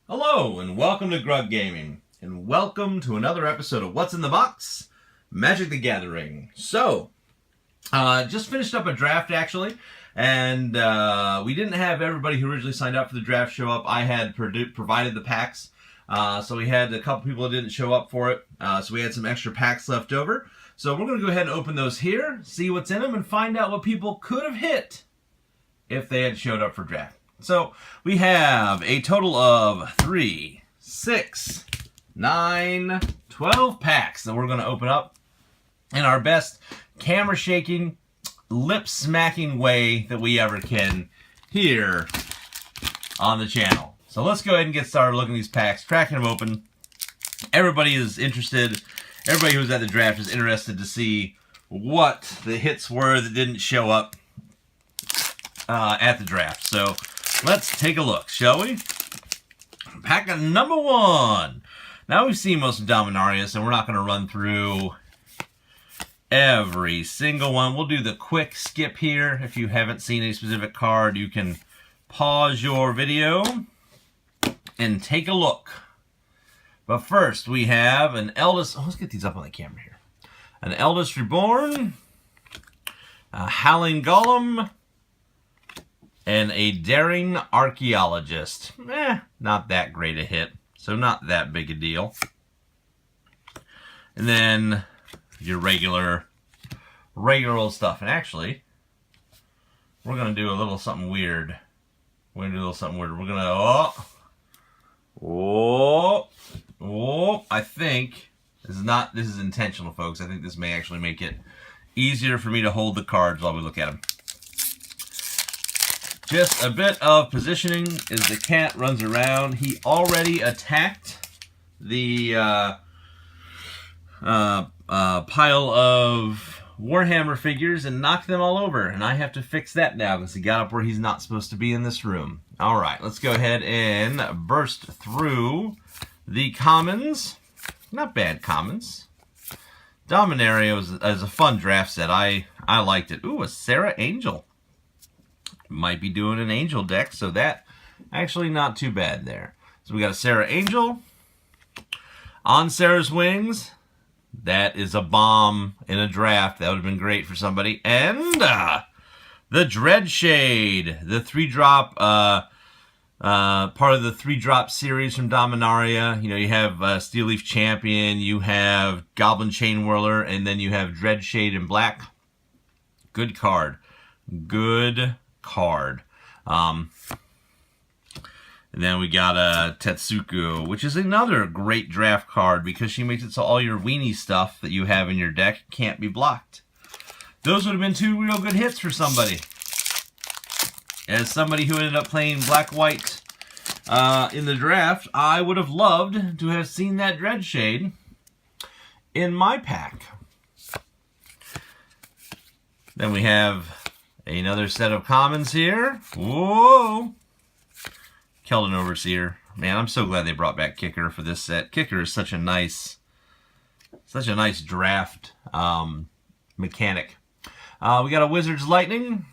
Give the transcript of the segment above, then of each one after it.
Hello, and welcome to Grug Gaming, and welcome to another episode of What's in the Box? Magic the Gathering. So, just finished up a draft, actually, and we didn't have everybody who originally signed up for the draft show up. I had provided the packs, so we had a couple people that didn't show up for it, so we had some extra packs left over. So we're going to go ahead and open those here, see what's in them, and find out what people could have hit if they had showed up for draft. So we have a total of 3, 6, 9, 12 packs that we're going to open up in our best camera shaking, lip smacking way that we ever can here on the channel. So let's go ahead and get started looking at these packs, cracking them open. Everybody is interested, everybody who was at the draft is interested to see what the hits were that didn't show up at the draft. So let's take a look, shall we? Pack of number 1. Now we've seen most of Dominaria, so we're not going to run through every single one. We'll do the quick skip here. If you haven't seen a specific card, you can pause your video and take a look. But first, we have an Eldest... Oh, let's get these up on the camera here. An Eldest Reborn, a Howling Golem, and a Daring Archaeologist. Not that great a hit, so not that big a deal. And then your regular old stuff. And actually, we're going to do a little something weird. We're going to do a little something weird. We're going to... I think this is intentional, folks. I think this may actually make it easier for me to hold the cards while we look at them. Just a bit of positioning as the cat runs around. He already attacked the pile of Warhammer figures and knocked them all over. And I have to fix that now because he got up where he's not supposed to be in this room. All right, let's go ahead and burst through the commons. Not bad commons. Dominaria was a fun draft set. I liked it. Ooh, a Sarah Angel. Might be doing an Angel deck, so that actually not too bad there. So we got a Sarah Angel. On Sarah's Wings. That is a bomb in a draft. That would have been great for somebody. And the Dreadshade, the 3-drop, part of the 3-drop series from Dominaria. You know, you have Steelleaf Champion, you have Goblin Chain Whirler, and then you have Dreadshade in black. Good card. Good card. And then we got a Tetsuko, which is another great draft card because she makes it so all your weenie stuff that you have in your deck can't be blocked. Those would have been 2 real good hits for somebody. As somebody who ended up playing black-white in the draft, I would have loved to have seen that Dreadshade in my pack. Then we have another set of commons here. Whoa! Keldon Overseer. Man, I'm so glad they brought back Kicker for this set. Kicker is such a nice draft mechanic. We got a Wizard's Lightning.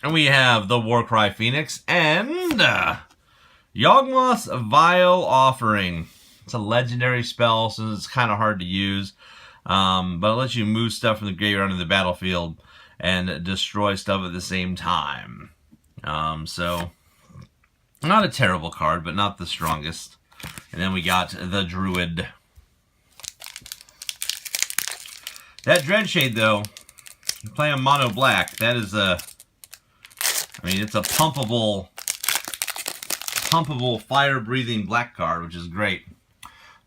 And we have the Warcry Phoenix. And Yawgmoth's Vile Offering. It's a legendary spell, so it's kind of hard to use. But it lets you move stuff from the graveyard into the battlefield and destroy stuff at the same time. So, not a terrible card, but not the strongest. And then we got the Druid. That Dreadshade, though, you're playing mono black. That is it's a pumpable fire-breathing black card, which is great.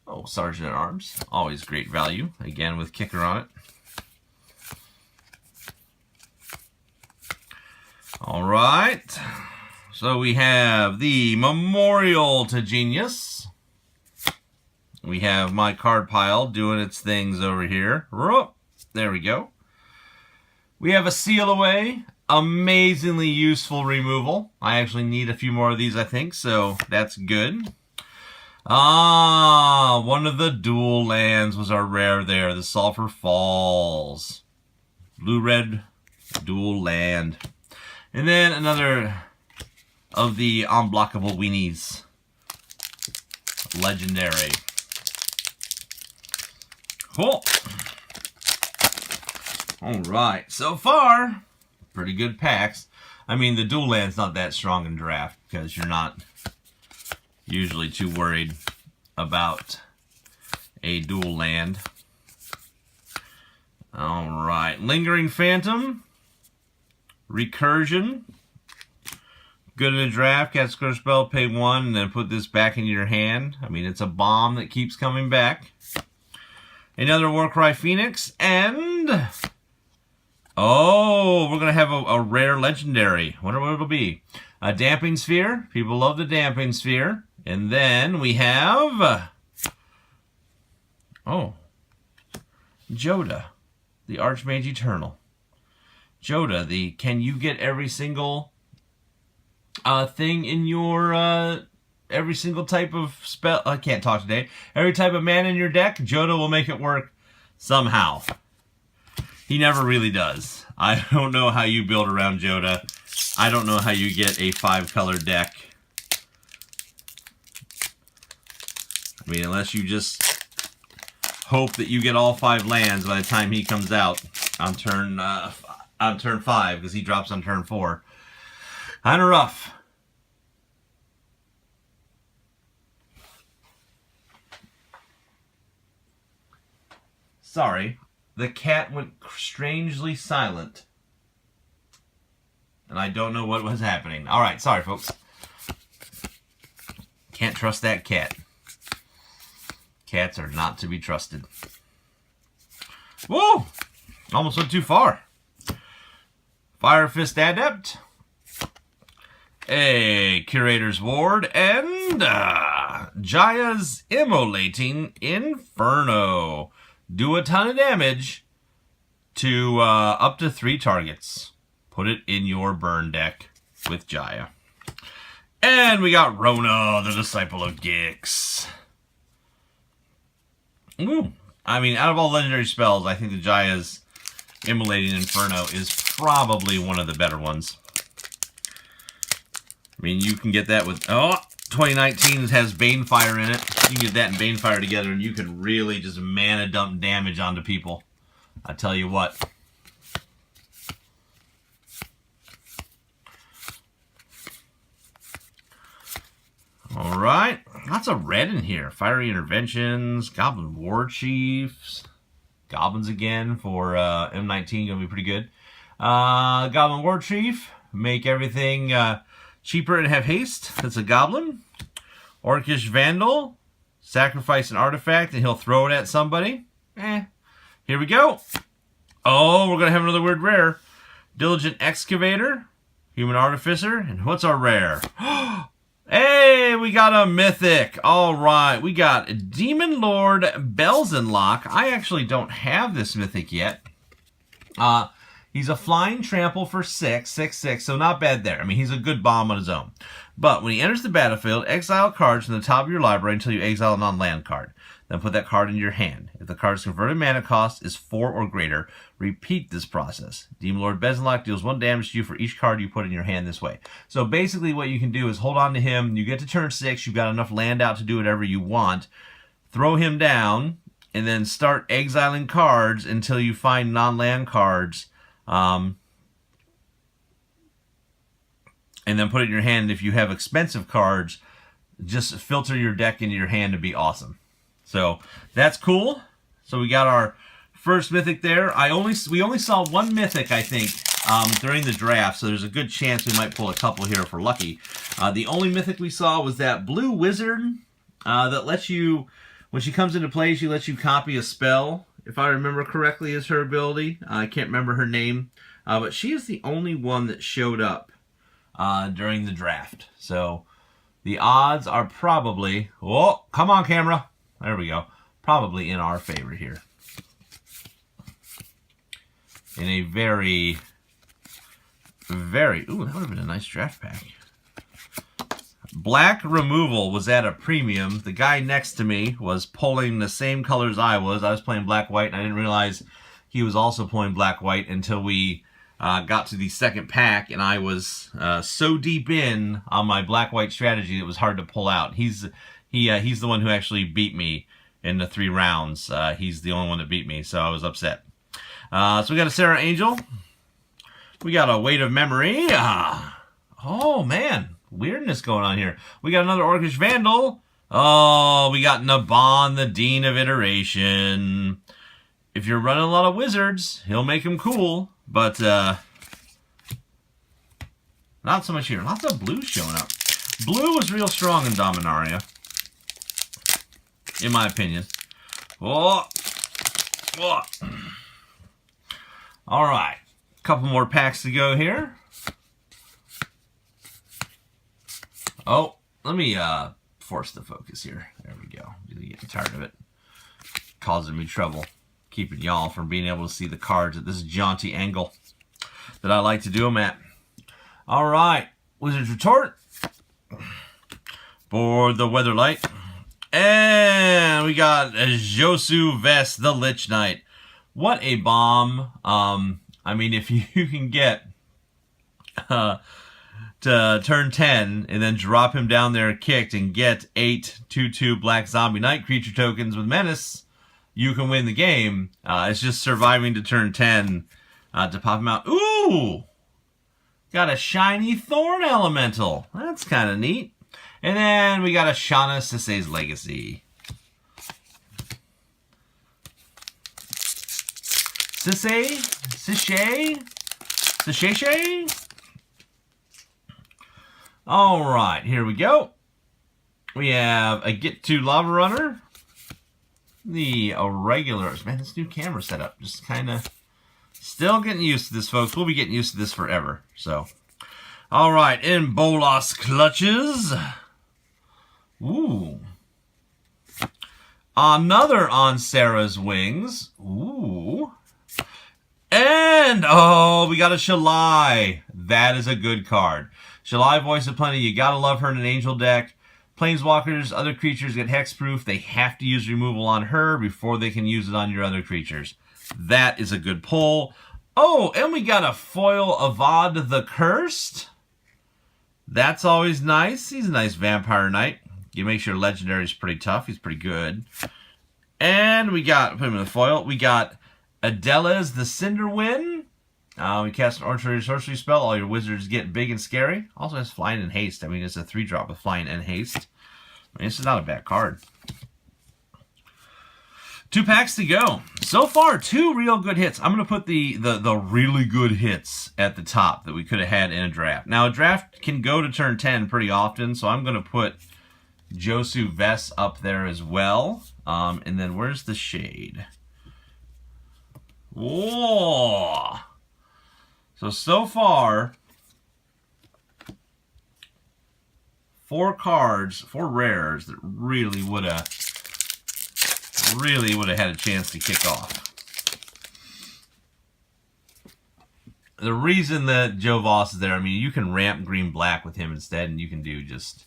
Oh, Sergeant at Arms. Always great value. Again, with Kicker on it. Alright, so we have the Memorial to Genius. We have my card pile doing its things over here. There we go. We have a Seal Away. Amazingly useful removal. I actually need a few more of these, I think, so that's good. One of the dual lands was our rare there, the Sulphur Falls. Blue-red dual land. And then another of the unblockable weenies. legendary. Cool. Alright, so far, pretty good packs. I mean, the dual land's not that strong in draft because you're not usually too worried about a dual land. Alright, Lingering Phantom, Recursion. Good in a draft, cast a spell, pay 1, and then put this back into your hand. I mean, it's a bomb that keeps coming back. Another Warcry Phoenix, and... oh, we're going to have a rare legendary. Wonder what it'll be. A Damping Sphere. People love the Damping Sphere. And then we have... oh. Joda, the Archmage Eternal. Joda, the can you get every single thing in your... every single type of spell... I can't talk today. Every type of mana in your deck, Joda will make it work somehow. He never really does. I don't know how you build around Joda. I don't know how you get a 5-color deck. I mean, unless you just hope that you get all 5 lands by the time he comes out on turn 5, because he drops on turn 4. Kind of rough. Sorry. The cat went strangely silent. And I don't know what was happening. Alright, sorry folks. Can't trust that cat. Cats are not to be trusted. Whoa! Almost went too far. Fire Fist Adept. A Curator's Ward. And Jaya's Immolating Inferno. Do a ton of damage to up to 3 targets. Put it in your burn deck with Jaya. And we got Rona, the Disciple of Gix. Ooh. I mean, out of all legendary spells, I think the Jaya's Immolating Inferno is probably one of the better ones. I mean, you can get that with... oh, 2019 has Banefire in it. You can get that and Banefire together, and you can really just mana dump damage onto people. I tell you what. Alright. Lots of red in here. Fiery Interventions, Goblin War Chiefs, Goblins again for M19, gonna be pretty good. Goblin War Chief, make everything cheaper and have haste. That's a Goblin. Orcish Vandal, sacrifice an artifact and he'll throw it at somebody. Here we go. Oh, we're gonna have another weird rare. Diligent Excavator, Human Artificer, and what's our rare? Hey, we got a mythic. All right, we got Demon Lord Belzenlock. I actually don't have this mythic yet. He's a flying trample for 6/6/6, so not bad there. I mean, he's a good bomb on his own. But when he enters the battlefield, exile cards from the top of your library until you exile a non-land card. Then put that card in your hand. If the card's converted mana cost is 4 or greater, repeat this process. Demon Lord Belzenlock deals 1 damage to you for each card you put in your hand this way. So basically what you can do is hold on to him. You get to turn 6. You've got enough land out to do whatever you want. Throw him down, and then start exiling cards until you find non-land cards. And then put it in your hand. If you have expensive cards, just filter your deck into your hand to be awesome. So that's cool. So we got our first mythic there. We only saw 1 mythic, I think, during the draft. So there's a good chance we might pull a couple here if we're lucky. The only mythic we saw was that blue wizard that lets you, when she comes into play, she lets you copy a spell. If I remember correctly, is her ability. I can't remember her name, but she is the only one that showed up during the draft. So the odds are probably, oh, come on camera. There we go. Probably in our favor here. In a very, ooh, that would have been a nice draft pack. Black removal was at a premium. The guy next to me was pulling the same colors I was. I was playing black-white, and I didn't realize he was also pulling black-white until we got to the second pack, and I was so deep in on my black-white strategy it was hard to pull out. He's He's the one who actually beat me in the 3 rounds. He's the only one that beat me, so I was upset. So we got a Sarah Angel. We got a Weight of Memory. Oh, man. Weirdness going on here. We got another Orcish Vandal. Oh, we got Naban, the Dean of Iteration. If you're running a lot of wizards, he'll make them cool. But, not so much here. Lots of blue showing up. Blue was real strong in Dominaria, in my opinion. Oh. Oh. All right. Couple more packs to go here. Oh, let me force the focus here. There we go. Really getting tired of it. Causing me trouble. Keeping y'all from being able to see the cards at this jaunty angle that I like to do them at. All right. Wizard's Retort. Board the Weatherlight. And we got Josu Vest, the Lich Knight. What a bomb. I mean, if you can get to turn 10 and then drop him down there kicked and get 8 2/2 Black Zombie Knight creature tokens with Menace, you can win the game. It's just surviving to turn 10 to pop him out. Ooh! Got a shiny Thorn Elemental. That's kind of neat. And then we got a Shauna Sisay's Legacy. Sisay? Sishay? Sishay? Alright, here we go. We have a Get to Lava Runner. The Irregulars. Man, this new camera setup just kind of... Still getting used to this, folks. We'll be getting used to this forever. So, all right. In Bolas Clutches. Ooh. Another On Sarah's Wings. Ooh. And, oh, we got a Shalai. That is a good card. Shalai, Voice of Plenty. You got to love her in an Angel deck. Planeswalkers, other creatures get hexproof. They have to use removal on her before they can use it on your other creatures. That is a good pull. Oh, and we got a foil Avad the Cursed. That's always nice. He's a nice Vampire Knight. You make sure Legendary is pretty tough. He's pretty good. And we got, put him in the foil, we got Adela's the Cinderwind. We cast an Archery Sorcery spell. All your wizards get big and scary. Also has Flying and Haste. I mean, it's a 3-drop with Flying and Haste. I mean, this is not a bad card. 2 packs to go. So far, 2 real good hits. I'm going to put the really good hits at the top that we could have had in a draft. Now, a draft can go to turn 10 pretty often, so I'm going to put Josu Vest up there as well. And then where's the shade? Whoa! So far, 4 cards, 4 rares that really would have had a chance to kick off. The reason that Joe Voss is there, I mean, you can ramp green-black with him instead, and you can do just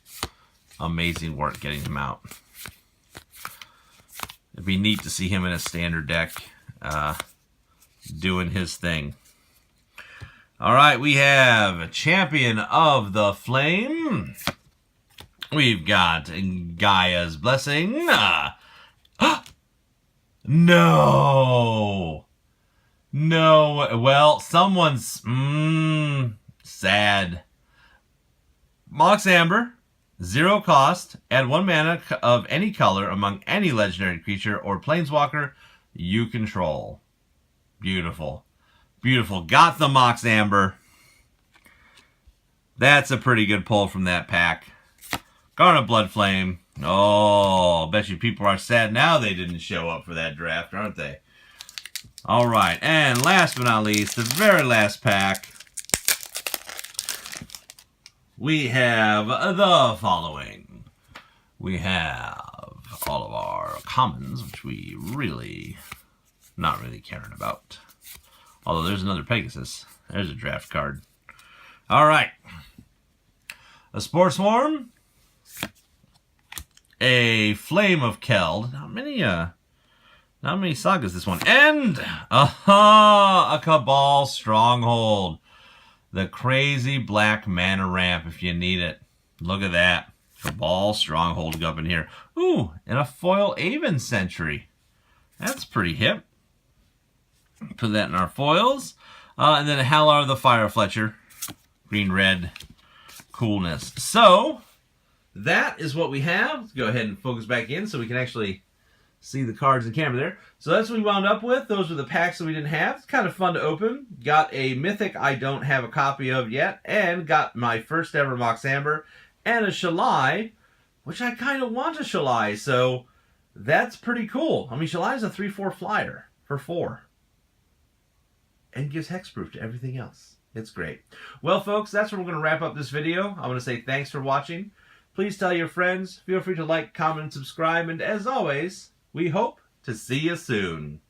amazing work getting him out. It'd be neat to see him in a standard deck doing his thing. All right, we have Champion of the Flame. We've got Gaia's Blessing. No. No. Well, someone's sad. Mox Amber, 0 cost. Add 1 mana of any color among any legendary creature or planeswalker you control. Beautiful. Beautiful. Got the Mox Amber. That's a pretty good pull from that pack. Garnet Bloodflame. Oh, bet you people are sad now they didn't show up for that draft, aren't they? All right, and last but not least, the very last pack, we have the following. We have all of our commons, which we not really caring about. Although there's another Pegasus. There's a draft card. All right. A Spore Swarm. A Flame of Keld. Not many sagas this one. And a Cabal Stronghold. The crazy black mana ramp if you need it. Look at that. Cabal Stronghold up in here. Ooh, and a foil Avon Sentry. That's pretty hip. Put that in our foils. And then a Halar the Fire Fletcher. Green-red coolness. So, that is what we have. Let's go ahead and focus back in so we can actually see the cards in camera there. So that's what we wound up with. Those were the packs that we didn't have. It's kind of fun to open. Got a Mythic I don't have a copy of yet. And got my first ever Mox Amber. And a Shalai, which I kind of want a Shalai. So that's pretty cool. I mean, Shalai is a 3/4 flyer for 4. And gives hexproof to everything else. It's great. Well, folks, that's where we're going to wrap up this video. I want to say thanks for watching. Please tell your friends. Feel free to like, comment, and subscribe. And as always, we hope to see you soon.